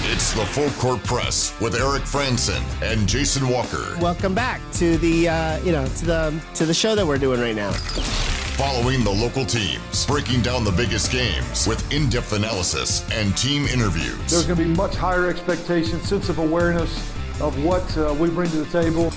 It's the Full Court Press with Eric Frandsen and Jason Walker. Welcome back to the to the show that we're doing right now. Following the local teams, breaking down the biggest games with in-depth analysis and team interviews. There's going to be much higher expectations, sense of awareness of what we bring to the table.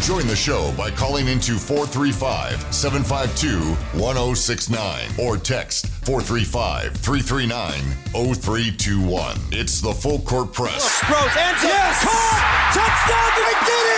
Join the show by calling into 435-752-1069 or text 435-339-0321. It's the Full Court Press. Throws, ends it, yes! caught, touchdown, they did it!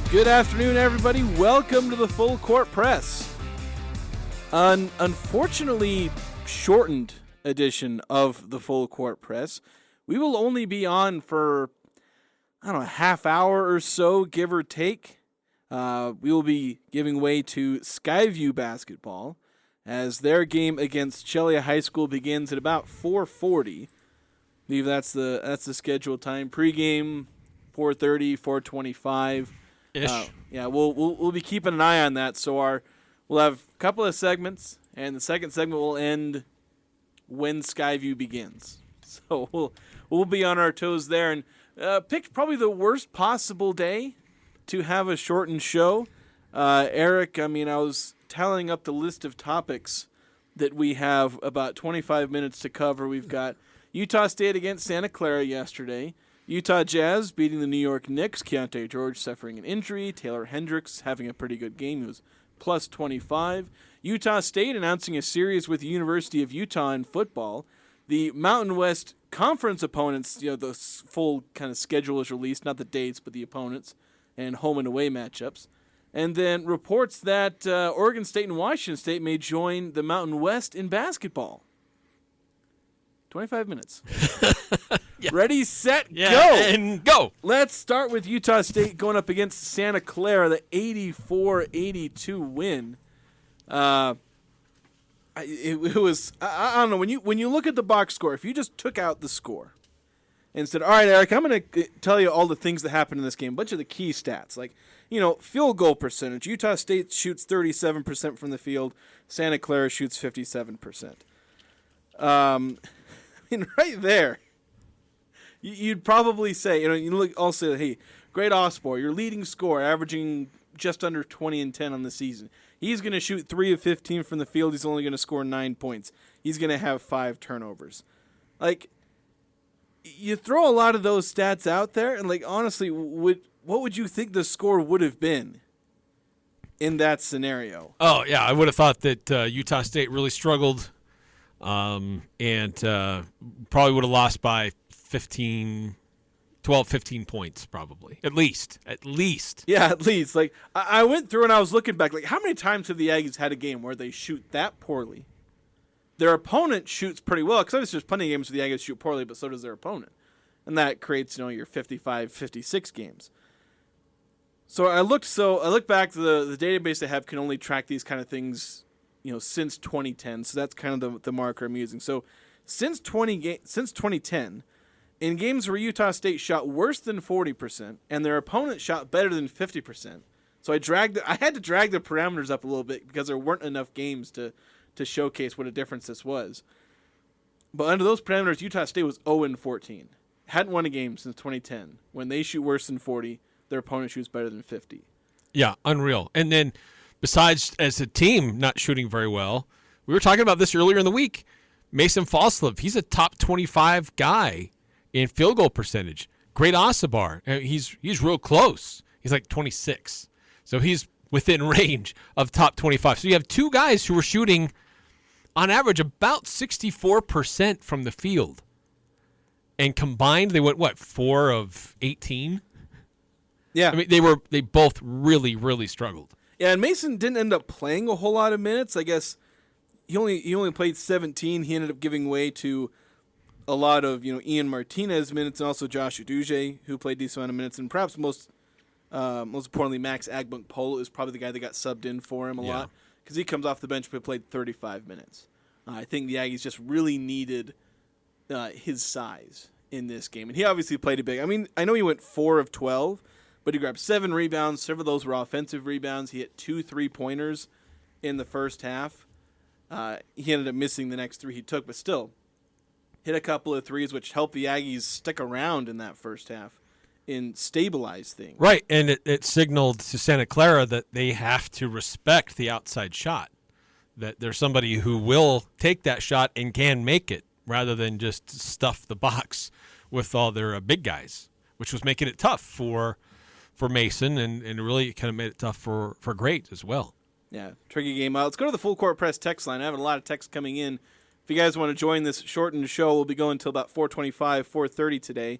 Good afternoon, everybody. Welcome to the Full Court Press. An unfortunately shortened edition of the Full Court Press. We will only be on for, a half hour or so, give or take. We will be giving way to Skyview basketball as their game against Chelia High School begins at about 4:40. I believe that's the scheduled time. Pre-game 4:30, 4:25. We'll be keeping an eye on that. So we'll have a couple of segments, and the second segment will end when Skyview begins. So we'll be on our toes there, and picked probably the worst possible day to have a shortened show. Eric, I was tallying up the list of topics that we have about 25 minutes to cover. We've got Utah State against Santa Clara yesterday. Utah Jazz beating the New York Knicks. Keontae George suffering an injury. Taylor Hendricks having a pretty good game. He was plus 25. Utah State announcing a series with the University of Utah in football. The Mountain West Conference opponents, the full kind of schedule is released, not the dates, but the opponents and home and away matchups. And then reports that Oregon State and Washington State may join the Mountain West in basketball. 25 minutes. Yeah. Ready, set, go. And go. Let's start with Utah State going up against Santa Clara, the 84-82 win. It was, I don't know, when you look at the box score, if you just took out the score and said, all right, Eric, I'm going to tell you all the things that happened in this game, a bunch of the key stats, like, field goal percentage. Utah State shoots 37% from the field. Santa Clara shoots 57%. Right there, you'd probably say, you look also, hey, Great Osborne, your leading scorer, averaging just under 20 and 10 on the season. He's going to shoot 3 of 15 from the field. He's only going to score 9 points. He's going to have 5 turnovers. Like, you throw a lot of those stats out there, and honestly, what would you think the score would have been in that scenario? Oh, yeah, I would have thought that Utah State really struggled. And probably would have lost by 15 points probably. At least. Yeah, at least. Like, I went through and I was looking back, how many times have the Aggies had a game where they shoot that poorly? Their opponent shoots pretty well, because obviously there's plenty of games where the Aggies shoot poorly, but so does their opponent. And that creates, your 55, 56 games. So I looked back to the database they have can only track these kind of things since 2010, so that's kind of the marker I'm using. So since 2010, in games where Utah State shot worse than 40% and their opponent shot better than 50%, so I had to drag the parameters up a little bit because there weren't enough games to showcase what a difference this was. But under those parameters, Utah State was 0-14. Hadn't won a game since 2010. When they shoot worse than 40, their opponent shoots better than 50. Yeah, unreal. And then besides, as a team not shooting very well, we were talking about this earlier in the week. Mason Falslev, he's a top 25 guy in field goal percentage. Great Osabar, he's real close. He's like 26. So he's within range of top 25. So you have two guys who are shooting, on average, about 64% from the field. And combined, they went, 4 of 18? Yeah. They both really, really struggled. Yeah, and Mason didn't end up playing a whole lot of minutes. I guess he only played 17. He ended up giving way to a lot of Ian Martinez minutes, and also Josh Uduje, who played decent amount of minutes, and perhaps most importantly, Max Agbunk-Polo is probably the guy that got subbed in for him a lot, because he comes off the bench but played 35 minutes. I think the Aggies just really needed his size in this game. And he obviously played it big. I mean, I know he went 4 of 12, but he grabbed 7 rebounds. Several of those were offensive rebounds. He hit 2 3-pointers in the first half. He ended up missing the next 3 he took, but still hit a couple of threes, which helped the Aggies stick around in that first half and stabilize things. Right, and it signaled to Santa Clara that they have to respect the outside shot, that there's somebody who will take that shot and can make it rather than just stuff the box with all their big guys, which was making it tough for Mason and really kind of made it tough for Great as well. Yeah, tricky game. Let's go to the Full Court Press text line. I have a lot of texts coming in. If you guys want to join this shortened show, we'll be going until about 4:25, 4:30 today.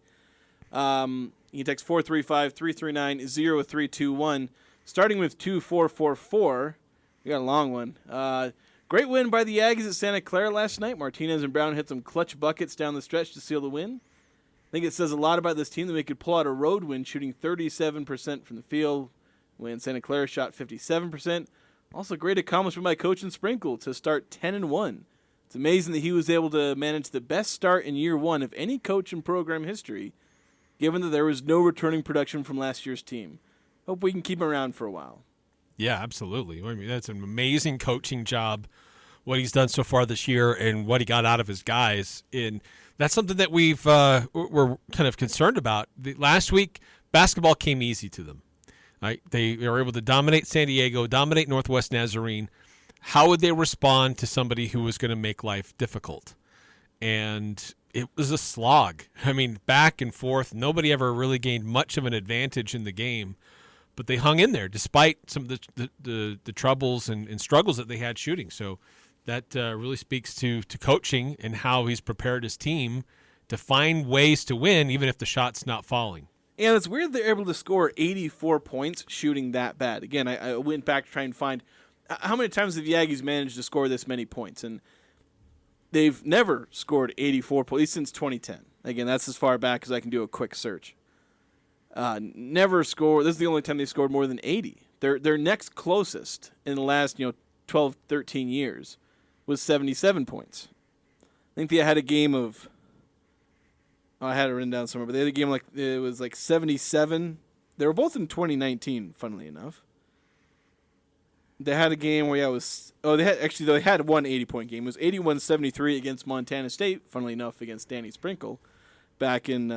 You can text 435-339-0321. Starting with 2444. We got a long one. Great win by the Aggies at Santa Clara last night. Martinez and Brown hit some clutch buckets down the stretch to seal the win. I think it says a lot about this team that they could pull out a road win, shooting 37% from the field, when Santa Clara shot 57%. Also, great accomplishment by Coach and Sprinkle to start 10-1. It's amazing that he was able to manage the best start in year one of any coach in program history, given that there was no returning production from last year's team. Hope we can keep him around for a while. Yeah, absolutely. I mean, that's an amazing coaching job, what he's done so far this year and what he got out of his guys. And that's something that we're kind of concerned about. Last week, basketball came easy to them. Right? They were able to dominate San Diego, dominate Northwest Nazarene. How would they respond to somebody who was going to make life difficult? And it was a slog. I mean, back and forth. Nobody ever really gained much of an advantage in the game, but they hung in there despite some of the troubles and struggles that they had shooting. So that really speaks to coaching and how he's prepared his team to find ways to win, even if the shot's not falling. And it's weird they're able to score 84 points shooting that bad. Again, I went back to try and find how many times have the Aggies managed to score this many points. And they've never scored 84 points, at least since 2010. Again, that's as far back as I can do a quick search. Never scored. This is the only time they scored more than 80. Their next closest in the last 12, 13 years was 77 points. I think they had a game of... I had it written down somewhere, but they had a game it was like 77. They were both in 2019, funnily enough. They had a game where they had one 80-point game. It was 81-73 against Montana State, funnily enough, against Danny Sprinkle back in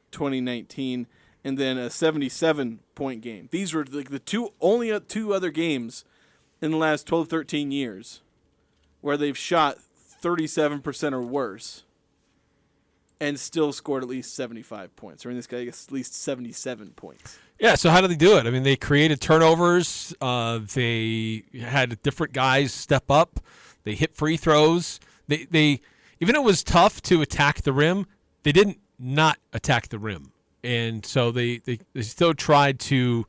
2019, and then a 77-point game. These were like the only two other games in the last 12, 13 years where they've shot 37% or worse and still scored at least 75 points, or in this case, I guess at least 77 points. Yeah, so how did they do it? I mean, they created turnovers. They had different guys step up. They hit free throws. They even though it was tough to attack the rim, they didn't not attack the rim. And so they still tried to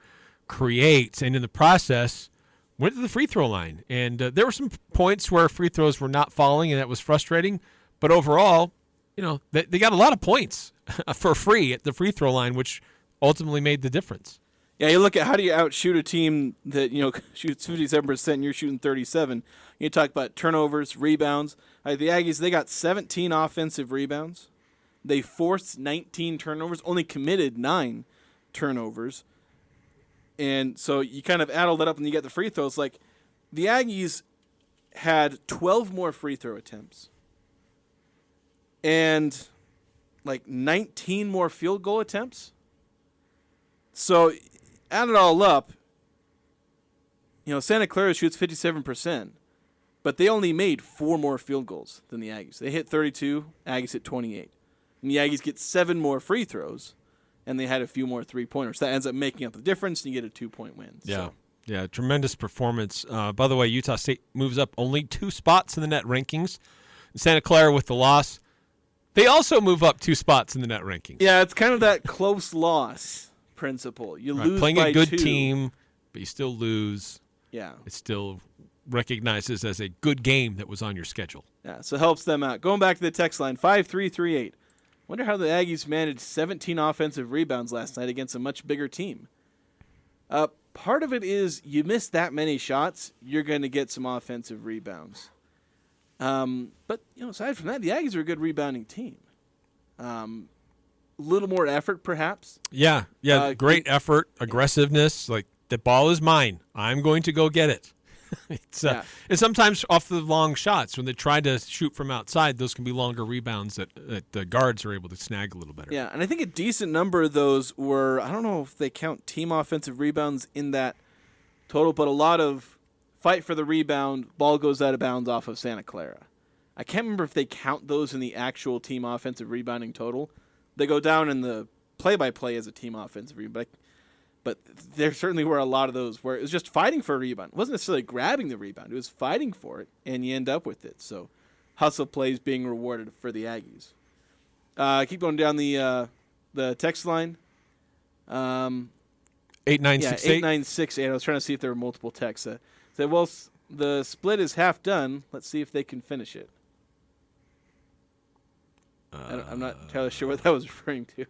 create, and in the process, went to the free throw line. And there were some points where free throws were not falling, and that was frustrating. But overall, they got a lot of points for free at the free throw line, which ultimately made the difference. Yeah, you look at how do you outshoot a team that shoots 57% and you're shooting 37%. You talk about turnovers, rebounds. The Aggies, they got 17 offensive rebounds. They forced 19 turnovers, only committed 9 turnovers. And so you kind of add all that up and you get the free throws. Like the Aggies had 12 more free throw attempts and like 19 more field goal attempts. So add it all up, Santa Clara shoots 57%, but they only made 4 more field goals than the Aggies. They hit 32, Aggies hit 28. And the Aggies get 7 more free throws, and they had a few more three-pointers. That ends up making up the difference, and you get a 2-point win. Yeah, yeah, tremendous performance. By the way, Utah State moves up only 2 spots in the net rankings. Santa Clara with the loss, they also move up 2 spots in the net rankings. Yeah, it's kind of that close loss principle. You lose playing by a good 2. team, but you still lose. Yeah. It still recognizes as a good game that was on your schedule. Yeah, so it helps them out. Going back to the text line, 5338. Wonder how the Aggies managed 17 offensive rebounds last night against a much bigger team. Part of it is you miss that many shots, you're going to get some offensive rebounds. But aside from that, the Aggies are a good rebounding team. A little more effort, perhaps. Yeah, great effort, aggressiveness. Like, the ball is mine. I'm going to go get it. And sometimes off the long shots, when they try to shoot from outside, those can be longer rebounds that the guards are able to snag a little better. Yeah, and I think a decent number of those were, I don't know if they count team offensive rebounds in that total, but a lot of fight for the rebound, ball goes out of bounds off of Santa Clara. I can't remember if they count those in the actual team offensive rebounding total. They go down in the play-by-play as a team offensive rebound. But there certainly were a lot of those where it was just fighting for a rebound. It wasn't necessarily grabbing the rebound. It was fighting for it, and you end up with it. So hustle plays being rewarded for the Aggies. Keep going down the text line. 8968. 8968. I was trying to see if there were multiple texts. Said, well, the split is half done. Let's see if they can finish it. I'm not entirely sure what that was referring to.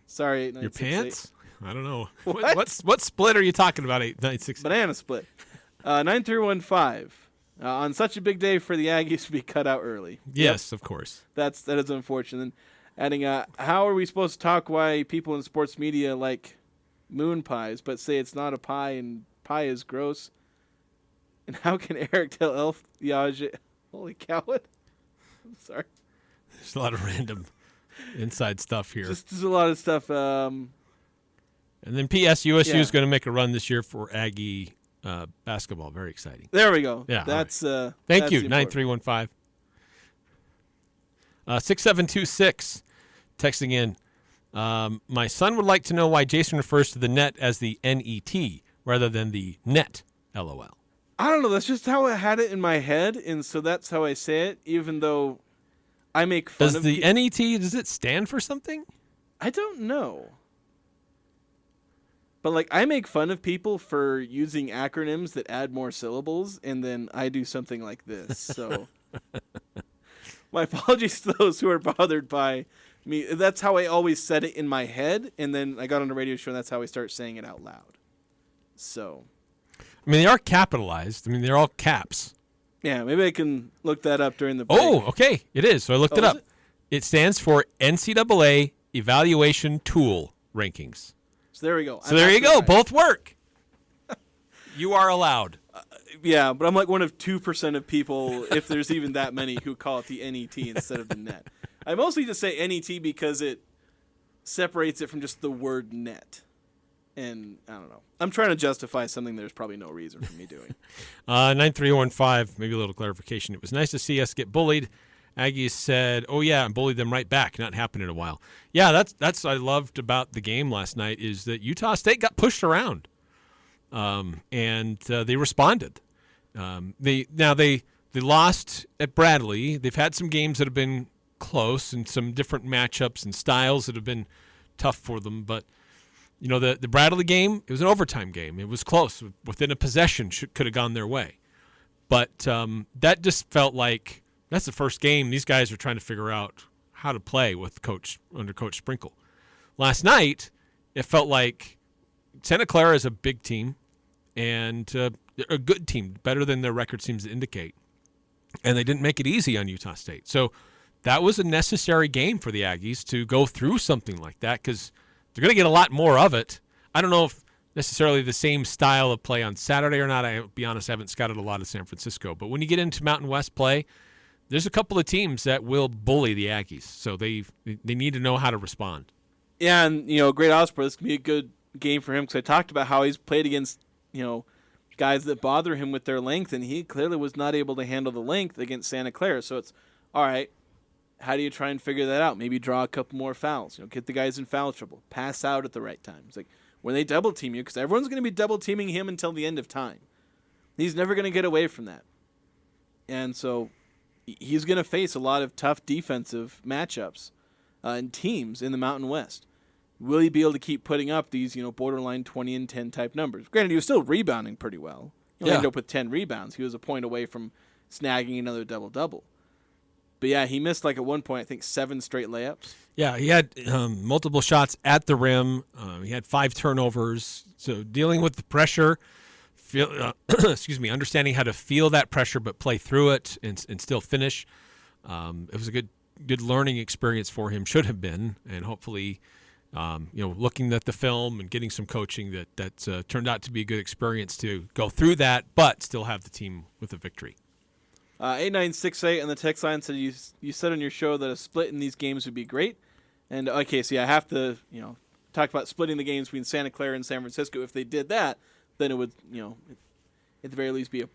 Sorry, 8968. Your pants? I don't know. What? What split are you talking about, 8968? Banana split. 9315. On such a big day for the Aggies to be cut out early. Yes, of course. That is unfortunate. And adding, how are we supposed to talk why people in sports media like moon pies, but say it's not a pie and pie is gross? And how can Eric tell Elf Yaj? Holy cow! What? I'm sorry. There's a lot of random inside stuff here. Just a lot of stuff. And then P.S. USU is going to make a run this year for Aggie basketball. Very exciting. There we go. Yeah, that's right. Thank Thank you. 9315. 6726 texting in. My son would like to know why Jason refers to the net as the NET rather than the net. LOL. I don't know. That's just how I had it in my head, and so that's how I say it. Even though I make fun of the NET, does it stand for something? I don't know. But, like, I make fun of people for using acronyms that add more syllables, and then I do something like this. So, my apologies to those who are bothered by me. That's how I always said it in my head, and then I got on a radio show, and that's how I start saying it out loud. So, I mean, they are capitalized. I mean, they're all caps. yeah, maybe I can look that up during the break. Oh, okay. It is. So I looked it up. It stands for NCAA Evaluation Tool Rankings. So there we go. So there you go. Right. Both work. You are allowed. Yeah, but I'm like one of 2% of people, if there's even that many, who call it the NET instead of the net. I mostly just say NET because it separates it from just the word net. And I don't know. I'm trying to justify something there's probably no reason for me doing. 9315, maybe a little clarification. It was nice to see us get bullied. Aggies said, oh, yeah, and bullied them right back. Not happened in a while. Yeah, that's what I loved about the game last night is that Utah State got pushed around, and they responded. They lost at Bradley. They've had some games that have been close and some different matchups and styles that have been tough for them. But, you know, the Bradley game, it was an overtime game. It was close. Within a possession, could have gone their way. But that just felt like that's the first game. These guys are trying to figure out how to play with under Coach Sprinkle. Last night, it felt like Santa Clara is a big team and a good team, better than their record seems to indicate. And they didn't make it easy on Utah State. So that was a necessary game for the Aggies to go through something like that because they're going to get a lot more of it. I don't know if necessarily the same style of play on Saturday or not. I'll be honest, I haven't scouted a lot of San Francisco. But when you get into Mountain West play, there's a couple of teams that will bully the Aggies, so they need to know how to respond. Yeah, and, you know, Great Osprey, this can be a good game for him because I talked about how he's played against, you know, guys that bother him with their length, and he clearly was not able to handle the length against Santa Clara. So it's, all right, how do you try and figure that out? Maybe draw a couple more fouls, you know, get the guys in foul trouble, pass out at the right time. It's like when they double team you, because everyone's going to be double teaming him until the end of time. He's never going to get away from that. And so he's going to face a lot of tough defensive matchups and teams in the Mountain West. Will he be able to keep putting up these, you know, borderline 20 and 10 type numbers? Granted, he was still rebounding pretty well. He ended up with 10 rebounds. He was a point away from snagging another double-double. But, yeah, he missed, like, at one point, I think, 7 straight layups. Yeah, he had multiple shots at the rim. He had 5 turnovers. So dealing with the pressure understanding how to feel that pressure but play through it and still finish. It was a good learning experience for him, should have been, and hopefully, looking at the film and getting some coaching that turned out to be a good experience to go through that, but still have the team with a victory. 8968 on the text line said you said on your show that a split in these games would be great, and okay, so I have to talk about splitting the games between Santa Clara and San Francisco. If they did that, then it would at the very least be a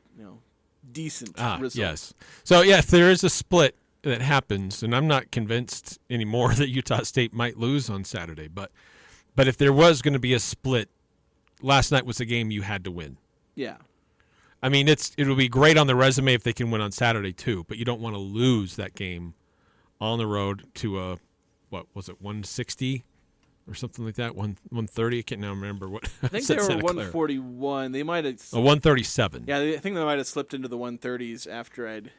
decent result. Yes. So if there is a split that happens, and I'm not convinced anymore that Utah State might lose on Saturday, but if there was going to be a split, last night was a game you had to win. Yeah. I mean, it would be great on the resume if they can win on Saturday too, but you don't want to lose that game on the road to what was it, 160 or something like that, 130? I can't now remember what. I think they were 141. They might have 137. Yeah, I think they might have slipped into the 130s after I'd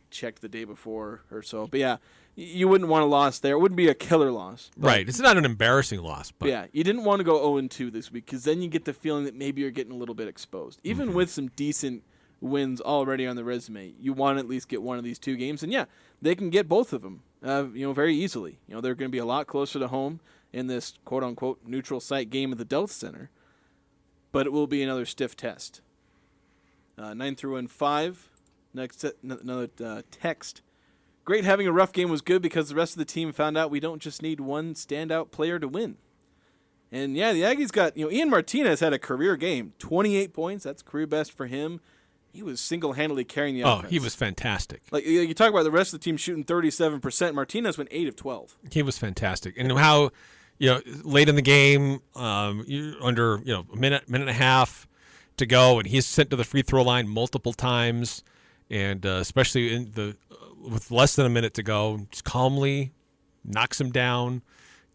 checked the day before or so. But yeah, you wouldn't want a loss there. It wouldn't be a killer loss. Right. It's not an embarrassing loss. But yeah, you didn't want to go 0-2 this week because then you get the feeling that maybe you're getting a little bit exposed. Even with some decent wins already on the resume, you want to at least get one of these two games. And yeah, they can get both of them, very easily. They're going to be a lot closer to home in this quote-unquote neutral site game at the Delta Center. But it will be another stiff test. 9-5. Next, another text. Great, having a rough game was good because the rest of the team found out we don't just need one standout player to win. And yeah, the Aggies got, Ian Martinez had a career game, 28 points. That's career best for him. He was single-handedly carrying the offense. Oh, he was fantastic. Like you talk about the rest of the team shooting 37%. Martinez went 8 of 12. He was fantastic, and how, late in the game, under a minute and a half to go, and he's sent to the free throw line multiple times. And especially with less than a minute to go, just calmly knocks him down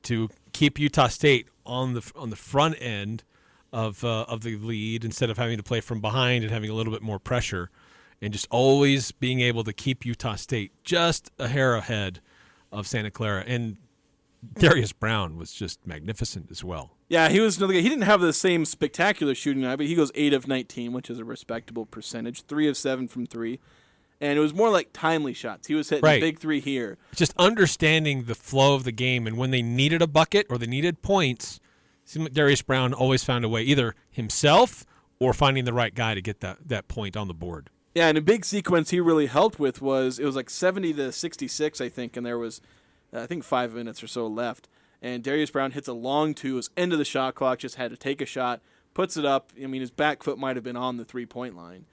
to keep Utah State on the front end of the lead instead of having to play from behind and having a little bit more pressure, and just always being able to keep Utah State just a hair ahead of Santa Clara. And Darius Brown was just magnificent as well. Yeah, he was another guy. He didn't have the same spectacular shooting night, but he goes 8 of 19, which is a respectable percentage. 3 of 7 from 3. And it was more like timely shots. He was hitting a big three here. Just understanding the flow of the game, and when they needed a bucket or they needed points, it seemed like Darius Brown always found a way, either himself or finding the right guy to get that point on the board. Yeah, and a big sequence he really helped with was, it was like 70-66, I think, and there was, 5 minutes or so left. And Darius Brown hits a long two. It was end of the shot clock, just had to take a shot, puts it up. I mean, his back foot might have been on the three-point line,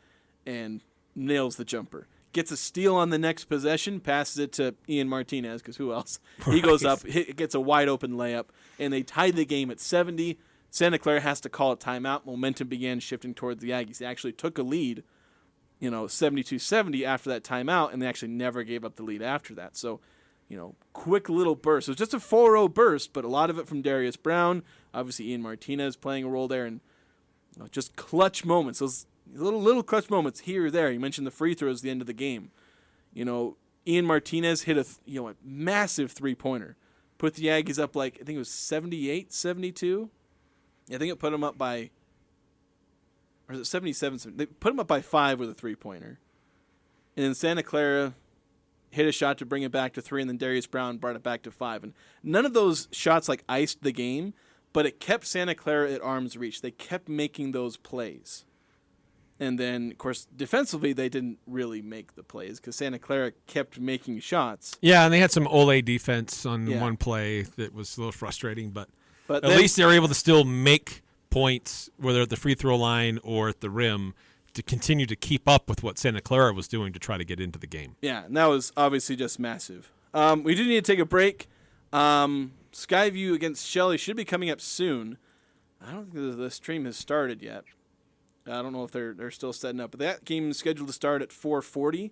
and nails the jumper. Gets a steal on the next possession, passes it to Ian Martinez, because who else? Right. He goes up, gets a wide-open layup, and they tied the game at 70. Santa Clara has to call a timeout. Momentum began shifting towards the Aggies. They actually took a lead, 72-70 after that timeout, and they actually never gave up the lead after that. So, quick little burst. It was just a 4-0 burst, but a lot of it from Darius Brown. Obviously, Ian Martinez playing a role there, and just clutch moments. Those little clutch moments here or there. You mentioned the free throws at the end of the game. Ian Martinez hit a massive three-pointer. Put the Aggies up I think it was 78, 72. I think it put them up by, or was it 77? They put them up by 5 with a three-pointer. And then Santa Clara hit a shot to bring it back to 3, and then Darius Brown brought it back to 5. And none of those shots iced the game, but it kept Santa Clara at arm's reach. They kept making those plays. And then, of course, defensively, they didn't really make the plays because Santa Clara kept making shots. Yeah, and they had some Ole defense on one play that was a little frustrating, but at least they were able to still make points, whether at the free throw line or at the rim, to continue to keep up with what Santa Clara was doing to try to get into the game. Yeah, and that was obviously just massive. We do need to take a break. Skyview against Shelley should be coming up soon. I don't think the stream has started yet. I don't know if they're still setting up, but that game is scheduled to start at 4:40.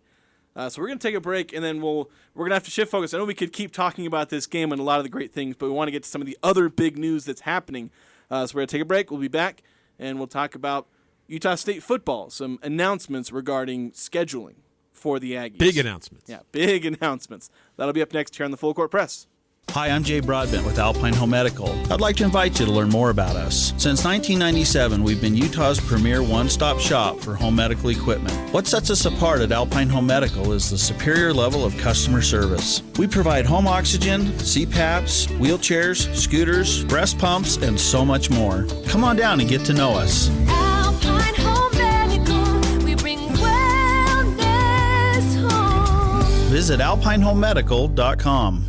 So we're going to take a break, and then we're going to have to shift focus. I know we could keep talking about this game and a lot of the great things, but we want to get to some of the other big news that's happening. So we're going to take a break. We'll be back, and we'll talk about Utah State football, some announcements regarding scheduling for the Aggies. Big announcements. Yeah, big announcements. That'll be up next here on the Full Court Press. Hi, I'm Jay Broadbent with Alpine Home Medical. I'd like to invite you to learn more about us. Since 1997, we've been Utah's premier one-stop shop for home medical equipment. What sets us apart at Alpine Home Medical is the superior level of customer service. We provide home oxygen, CPAPs, wheelchairs, scooters, breast pumps, and so much more. Come on down and get to know us. Alpine Home Medical, we bring wellness home. Visit alpinehomemedical.com.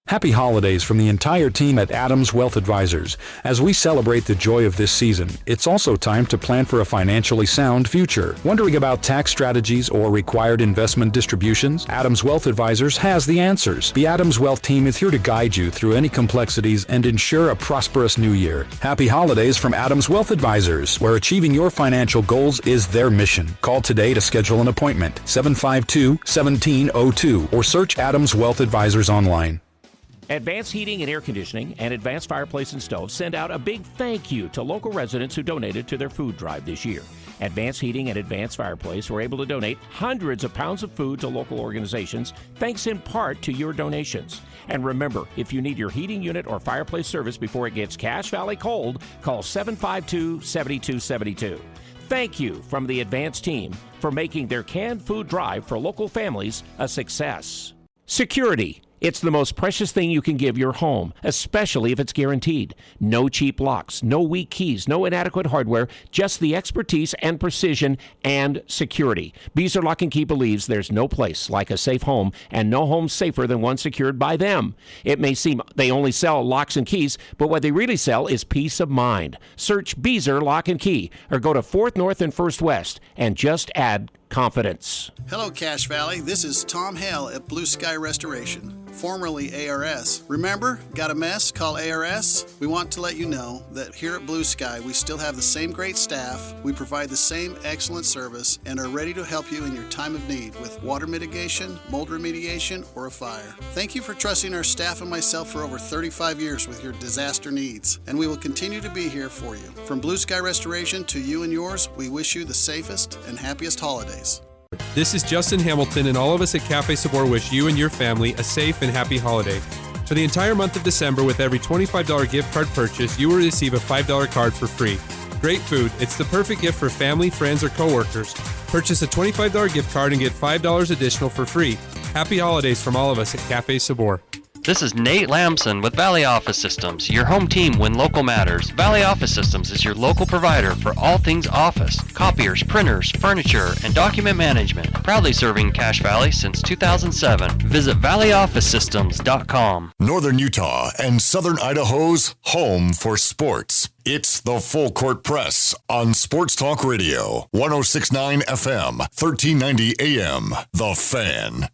Happy holidays from the entire team at Adams Wealth Advisors. As we celebrate the joy of this season, it's also time to plan for a financially sound future. Wondering about tax strategies or required investment distributions? Adams Wealth Advisors has the answers. The Adams Wealth team is here to guide you through any complexities and ensure a prosperous new year. Happy holidays from Adams Wealth Advisors, where achieving your financial goals is their mission. Call today to schedule an appointment, 752-1702, or search Adams Wealth Advisors online. Advanced Heating and Air Conditioning and Advanced Fireplace and Stoves send out a big thank you to local residents who donated to their food drive this year. Advanced Heating and Advanced Fireplace were able to donate hundreds of pounds of food to local organizations, thanks in part to your donations. And remember, if you need your heating unit or fireplace service before it gets Cache Valley cold, call 752-7272. Thank you from the Advanced team for making their canned food drive for local families a success. Security. It's the most precious thing you can give your home, especially if it's guaranteed. No cheap locks, no weak keys, no inadequate hardware, just the expertise and precision and security. Beezer Lock and Key believes there's no place like a safe home, and no home safer than one secured by them. It may seem they only sell locks and keys, but what they really sell is peace of mind. Search Beezer Lock and Key or go to 4th North and 1st West and just add confidence. Hello, Cache Valley. This is Tom Hale at Blue Sky Restoration, formerly ARS. Remember, got a mess? Call ARS. We want to let you know that here at Blue Sky, we still have the same great staff, we provide the same excellent service, and are ready to help you in your time of need with water mitigation, mold remediation, or a fire. Thank you for trusting our staff and myself for over 35 years with your disaster needs, and we will continue to be here for you. From Blue Sky Restoration to you and yours, we wish you the safest and happiest holidays. This is Justin Hamilton, and all of us at Cafe Sabor wish you and your family a safe and happy holiday. For the entire month of December, with every $25 gift card purchase, you will receive a $5 card for free. Great food. It's the perfect gift for family, friends, or coworkers. Purchase a $25 gift card and get $5 additional for free. Happy holidays from all of us at Cafe Sabor. This is Nate Lamson with Valley Office Systems, your home team when local matters. Valley Office Systems is your local provider for all things office, copiers, printers, furniture, and document management. Proudly serving Cache Valley since 2007. Visit valleyofficesystems.com. Northern Utah and Southern Idaho's home for sports. It's the Full Court Press on Sports Talk Radio, 106.9 FM, 1390 AM. The Fan.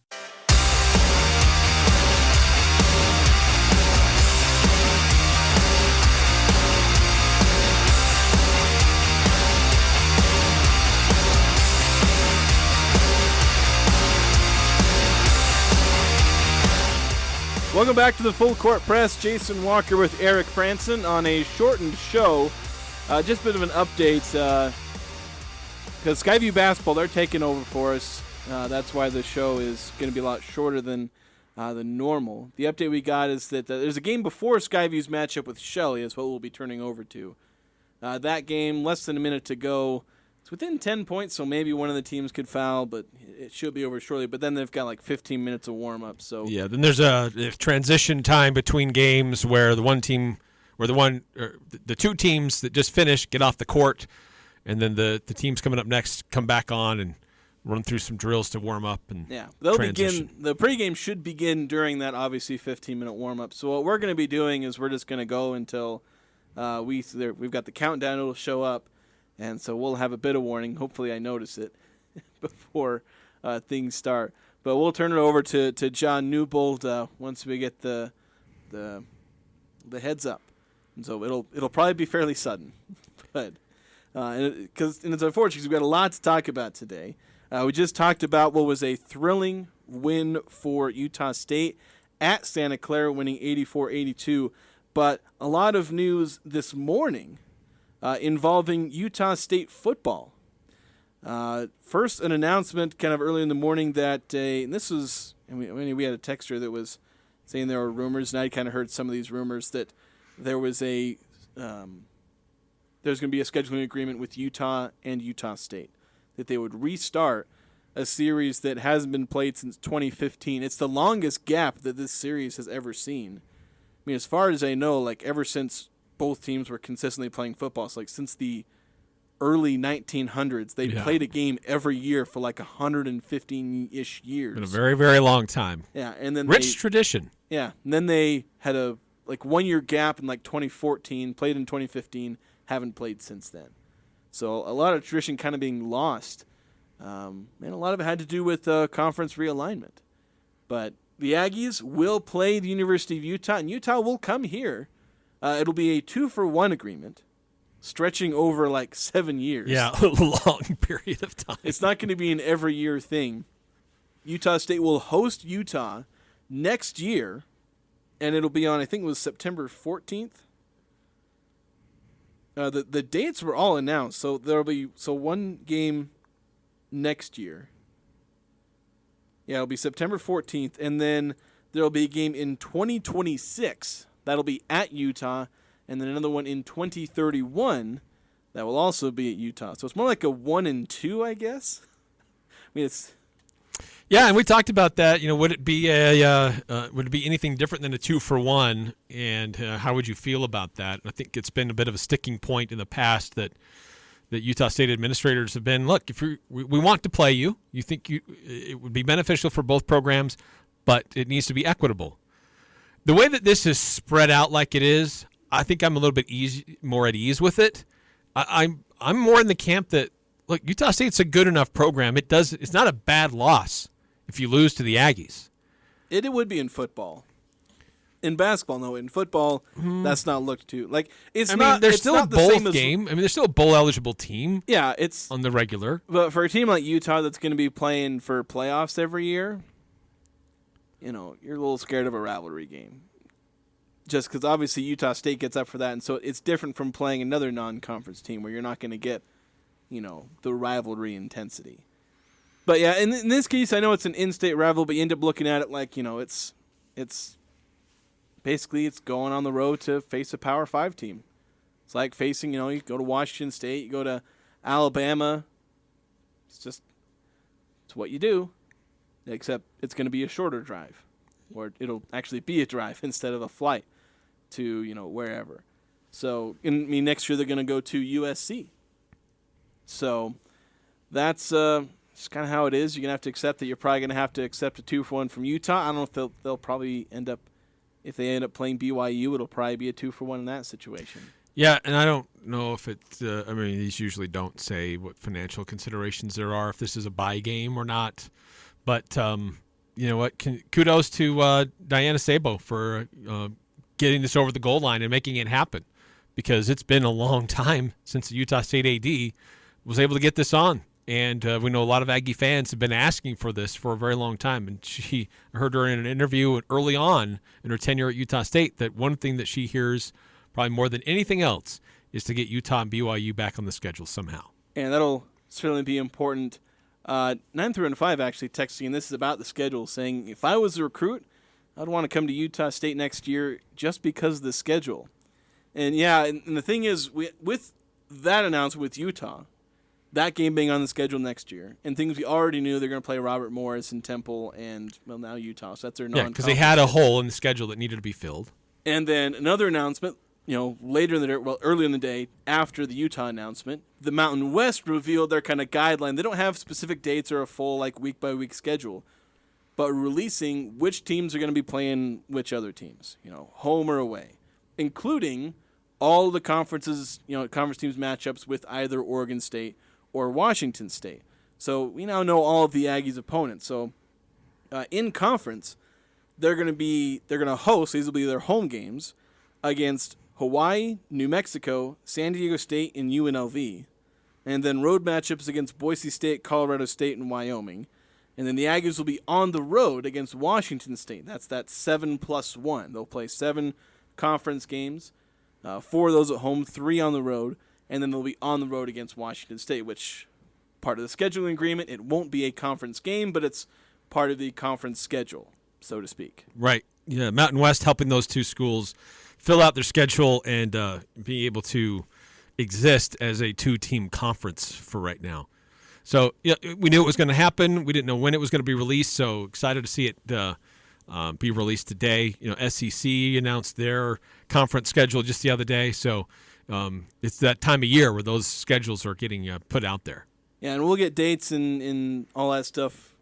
Welcome back to the Full Court Press. Jason Walker with Eric Frandsen on a shortened show. Just a bit of an update because Skyview basketball, they're taking over for us. That's why the show is going to be a lot shorter than normal. The update we got is that there's a game before Skyview's matchup with Shelley is what we'll be turning over to. That game, less than a minute to go. It's within 10 points, so maybe one of the teams could foul, but it should be over shortly. But then they've got like 15 minutes of warm-up. So yeah, then there's a transition time between games where the two teams that just finished get off the court, and then the teams coming up next come back on and run through some drills to warm up and they'll transition. begin. The pregame should begin during that obviously 15-minute warm-up. So what we're going to be doing is we're just going to go until we've got the countdown. It'll show up. And so we'll have a bit of warning. Hopefully I notice it before things start. But we'll turn it over to John Newbold once we get the heads up. And so it'll probably be fairly sudden. But it's unfortunate because we've got a lot to talk about today. We just talked about what was a thrilling win for Utah State at Santa Clara, winning 84-82. But a lot of news this morning involving Utah State football. First, an announcement kind of early in the morning that and we had a texter that was saying there were rumors, and I kind of heard some of these rumors that there was there's going to be a scheduling agreement with Utah and Utah State, that they would restart a series that hasn't been played since 2015. It's the longest gap that this series has ever seen. I mean, as far as I know, like ever since both teams were consistently playing football, so like since the early 1900s, they played a game every year for like 115-ish years. Been a very, very long time. Yeah, and then rich tradition. Yeah, and then they had a 1 year gap in like 2014, played in 2015, haven't played since then. So a lot of tradition kind of being lost. And a lot of it had to do with conference realignment. But the Aggies will play the University of Utah, and Utah will come here. It'll be a 2-for-1 agreement, stretching over like 7 years. Yeah, a long period of time. It's not going to be an every year thing. Utah State will host Utah next year, and it'll be on, I think it was September 14th. The dates were all announced, so there'll be one game next year. Yeah, it'll be September 14th, and then there'll be a game in 2026. That'll be at Utah, and then another one in 2031 that will also be at Utah. So it's more like a 1 and 2, I guess. I mean, it's... Yeah, and we talked about that. You know, would it be anything different than a 2-for-1, and how would you feel about that? I think it's been a bit of a sticking point in the past that Utah State administrators have been, look, if we want to play you, you think it would be beneficial for both programs, but it needs to be equitable. The way that this is spread out like it is, I think I'm a little bit more at ease with it. I'm more in the camp that, look, Utah State's a good enough program. It's not a bad loss if you lose to the Aggies. It would be in football. In basketball, no. In football, that's not looked to. Like it's not. I mean, there's it's still not a the bowl same game. I mean, there's still a bowl eligible team. Yeah, it's on the regular. But for a team like Utah that's going to be playing for playoffs every year, you know, you're a little scared of a rivalry game. Just because obviously Utah State gets up for that, and so it's different from playing another non-conference team where you're not going to get, you know, the rivalry intensity. But yeah, in this case, I know it's an in-state rival, but you end up looking at it like, you know, it's basically it's going on the road to face a Power 5 team. It's like facing, you know, you go to Washington State, you go to Alabama. It's what you do, except it's going to be a shorter drive, or it'll actually be a drive instead of a flight to, you know, wherever. So, next year they're going to go to USC. So that's just kind of how it is. You're going to have to accept that you're probably going to have to accept a 2-for-1 from Utah. I don't know if they'll probably end up, if they end up playing BYU, it'll probably be a 2-for-1 in that situation. Yeah, and I don't know if it's, these usually don't say what financial considerations there are, if this is a bye game or not. But, you know what, kudos to Diana Sabo for getting this over the goal line and making it happen, because it's been a long time since the Utah State AD was able to get this on. And we know a lot of Aggie fans have been asking for this for a very long time. And I heard her in an interview early on in her tenure at Utah State that one thing that she hears probably more than anything else is to get Utah and BYU back on the schedule somehow. And that'll certainly be important. 9 through 5 actually texting, and this is about the schedule, saying if I was a recruit, I'd want to come to Utah State next year just because of the schedule. And yeah, and the thing is, with that announcement with Utah, that game being on the schedule next year, and things we already knew, they're going to play Robert Morris and Temple and, well, now Utah. So that's their non-conference. Yeah, because they had a hole in the schedule that needed to be filled. And then another announcement, you know, later in the day, well, early in the day, after the Utah announcement, the Mountain West revealed their kind of guideline. They don't have specific dates or a full, like, week-by-week schedule, but releasing which teams are going to be playing which other teams, you know, home or away, including all the conferences, you know, conference teams matchups with either Oregon State or Washington State. So we now know all of the Aggies' opponents. So in conference, they're going to host, these will be their home games, against Hawaii, New Mexico, San Diego State, and UNLV. And then road matchups against Boise State, Colorado State, and Wyoming. And then the Aggies will be on the road against Washington State. That's that 7+1. They'll play 7 conference games, 4 of those at home, 3 on the road, and then they'll be on the road against Washington State, which part of the scheduling agreement, it won't be a conference game, but it's part of the conference schedule. so to speak. Right. Yeah, Mountain West helping those two schools fill out their schedule and be able to exist as a two-team conference for right now. So yeah, we knew it was going to happen. We didn't know when it was going to be released, so excited to see it be released today. SEC announced their conference schedule just the other day, so it's that time of year where those schedules are getting put out there. Yeah, and we'll get dates and all that stuff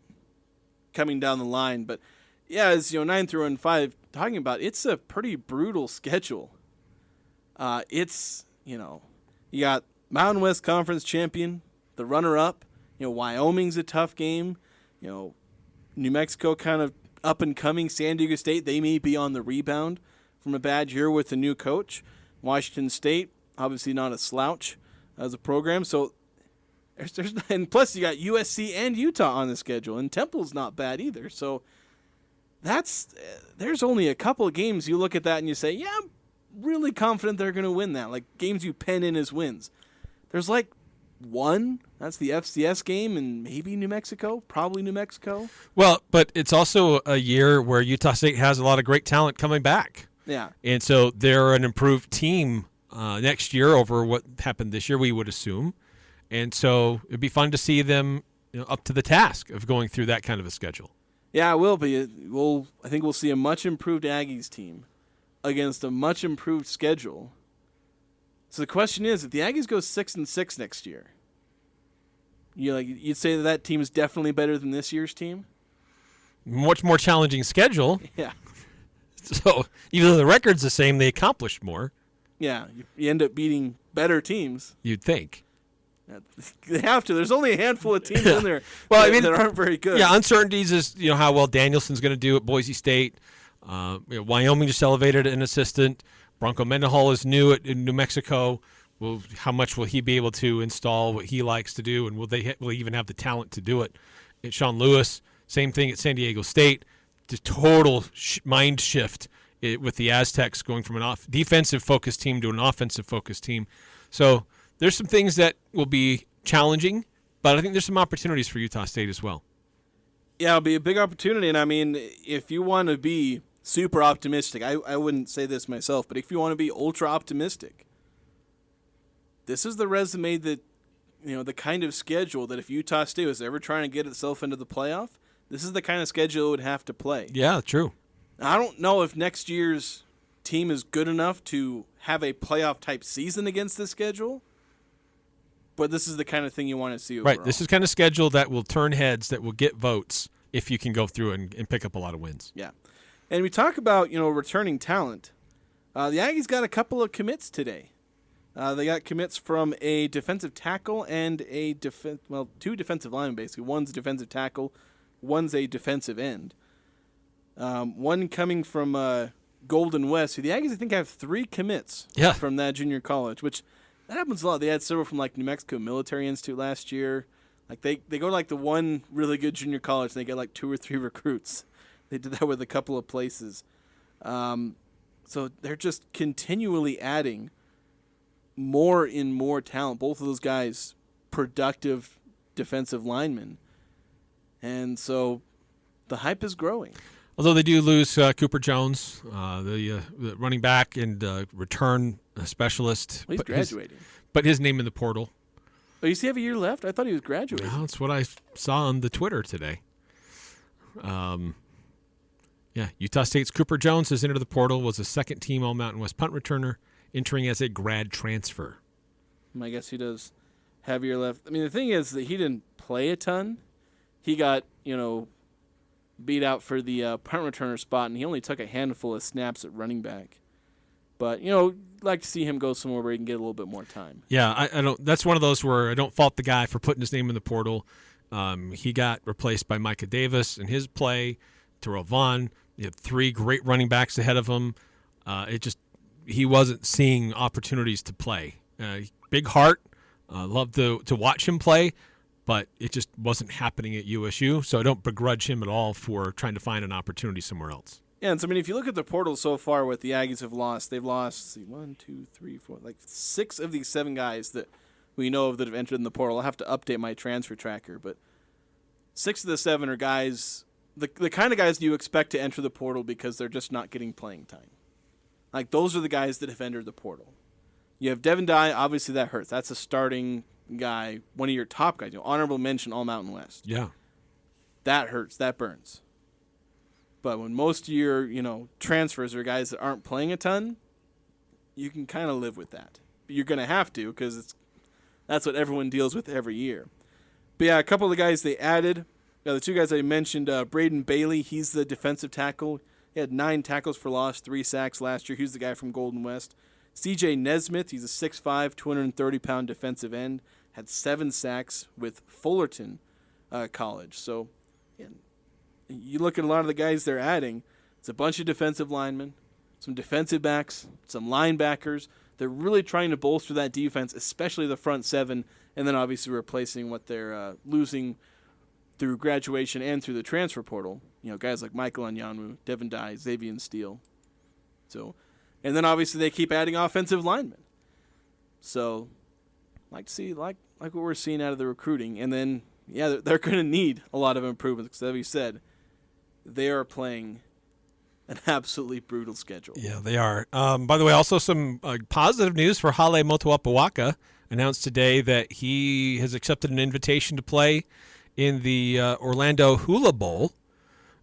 coming down the line. But yeah, as 9 through 5 talking about, it's a pretty brutal schedule. It's you got Mountain West Conference champion, the runner-up. Wyoming's a tough game. New Mexico kind of up and coming. San Diego State, they may be on the rebound from a bad year with the new coach. Washington State, obviously not a slouch as a program. So and plus you got USC and Utah on the schedule, and Temple's not bad either. So there's only a couple of games you look at that and you say, yeah, I'm really confident they're going to win that. Like games you pen in as wins. There's like one. That's the FCS game, and maybe New Mexico, probably New Mexico. Well, but it's also a year where Utah State has a lot of great talent coming back. Yeah. And so they're an improved team next year over what happened this year, we would assume. And so it'd be fun to see them up to the task of going through that kind of a schedule. Yeah, it will be. I think we'll see a much improved Aggies team against a much improved schedule. So the question is, if the Aggies go 6-6 next year, you'd say that team is definitely better than this year's team? Much more challenging schedule. Yeah. So even though the record's the same, they accomplished more. Yeah, you end up beating better teams. You'd think. They have to. There's only a handful of teams in there that aren't very good. Yeah, uncertainties is how well Danielson's going to do at Boise State. Wyoming just elevated an assistant. Bronco Mendenhall is new in New Mexico. Well, how much will he be able to install what he likes to do, and will he even have the talent to do it? And Sean Lewis, same thing at San Diego State. The total mind shift with the Aztecs going from an defensive-focused team to an offensive-focused team. So there's some things that will be challenging, but I think there's some opportunities for Utah State as well. Yeah, it'll be a big opportunity, and I mean, if you want to be super optimistic, I wouldn't say this myself, but if you want to be ultra optimistic, this is the resume that, the kind of schedule that if Utah State was ever trying to get itself into the playoff, this is the kind of schedule it would have to play. Yeah, true. I don't know if next year's team is good enough to have a playoff-type season against this schedule, but this is the kind of thing you want to see overall. Right, this is kind of schedule that will turn heads, that will get votes if you can go through and pick up a lot of wins. Yeah. And we talk about, returning talent. The Aggies got a couple of commits today. They got commits from a defensive tackle and two defensive linemen, basically. One's a defensive tackle, one's a defensive end. One coming from Golden West. So the Aggies, I think, have 3 commits from that junior college, which that happens a lot. They had several from, New Mexico Military Institute last year. They go to, the one really good junior college, and they get, 2 or 3 recruits. They did that with a couple of places. So they're just continually adding more and more talent. Both of those guys, productive defensive linemen. And so the hype is growing. Although they do lose Cooper Jones, the running back and return specialist. Well, he's graduating. But his name in the portal. Oh, does he have a year left? I thought he was graduating. Well, that's what I saw on the Twitter today. Utah State's Cooper Jones has entered the portal, was a second-team All-Mountain West punt returner, entering as a grad transfer. I guess he does have a year left. I mean, the thing is that he didn't play a ton. He got, beat out for the punt returner spot, and he only took a handful of snaps at running back. But, like to see him go somewhere where he can get a little bit more time. Yeah, I don't. That's one of those where I don't fault the guy for putting his name in the portal. He got replaced by Micah Davis in his play. Terrell Vaughn, he had 3 great running backs ahead of him. He wasn't seeing opportunities to play. Big heart, loved to watch him play, but it just wasn't happening at USU. So I don't begrudge him at all for trying to find an opportunity somewhere else. Yeah, and so, if you look at the portal so far, what the Aggies have lost, they've lost, 6 of these 7 guys that we know of that have entered in the portal. I'll have to update my transfer tracker, but 6 of the 7 are guys the kind of guys you expect to enter the portal because they're just not getting playing time. Like, those are the guys that have entered the portal. You have Devin Dye, obviously that hurts. That's a starting guy, one of your top guys. Honorable mention All Mountain West. Yeah. That hurts. That burns. But when most of your, transfers are guys that aren't playing a ton, you can kind of live with that. But you're going to have to because that's what everyone deals with every year. But yeah, a couple of the guys they added, the two guys I mentioned, Braden Bailey, he's the defensive tackle. He had 9 tackles for loss, 3 sacks last year. He's the guy from Golden West. CJ Nesmith, he's a 6'5", 230-pound defensive end, had 7 sacks with Fullerton College. So you look at a lot of the guys they're adding, it's a bunch of defensive linemen, some defensive backs, some linebackers. They're really trying to bolster that defense, especially the front 7, and then obviously replacing what they're losing through graduation and through the transfer portal. Guys like Michael Anyanwu, Devin Dye, Xavier Steele. So, and then obviously they keep adding offensive linemen. So, like to see like what we're seeing out of the recruiting, and then they're going to need a lot of improvements because, as we said, they are playing an absolutely brutal schedule. Yeah, they are. By the way, also some positive news for Hale Motuapuaka. Announced today that he has accepted an invitation to play in the Orlando Hula Bowl.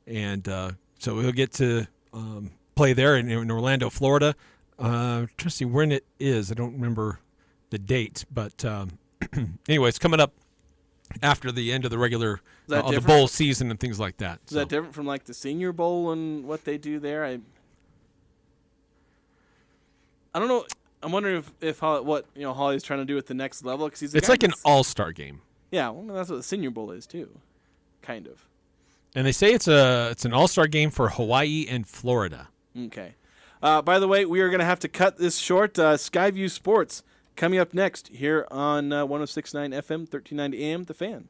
And so he'll get to play there in Orlando, Florida. I'm trying to see when it is. I don't remember the date. But anyway, it's coming up after the end of the regular the bowl season and things like that. Is that different from like the Senior Bowl and what they do there? I don't know. I'm wondering if Holly's trying to do at the next level because it's like an all-star game. Yeah, well, that's what the Senior Bowl is too, kind of. And they say it's an all-star game for Hawaii and Florida. Okay. By the way, we are going to have to cut this short. Skyview Sports coming up next here on 106.9 FM, 1390 AM, The Fan.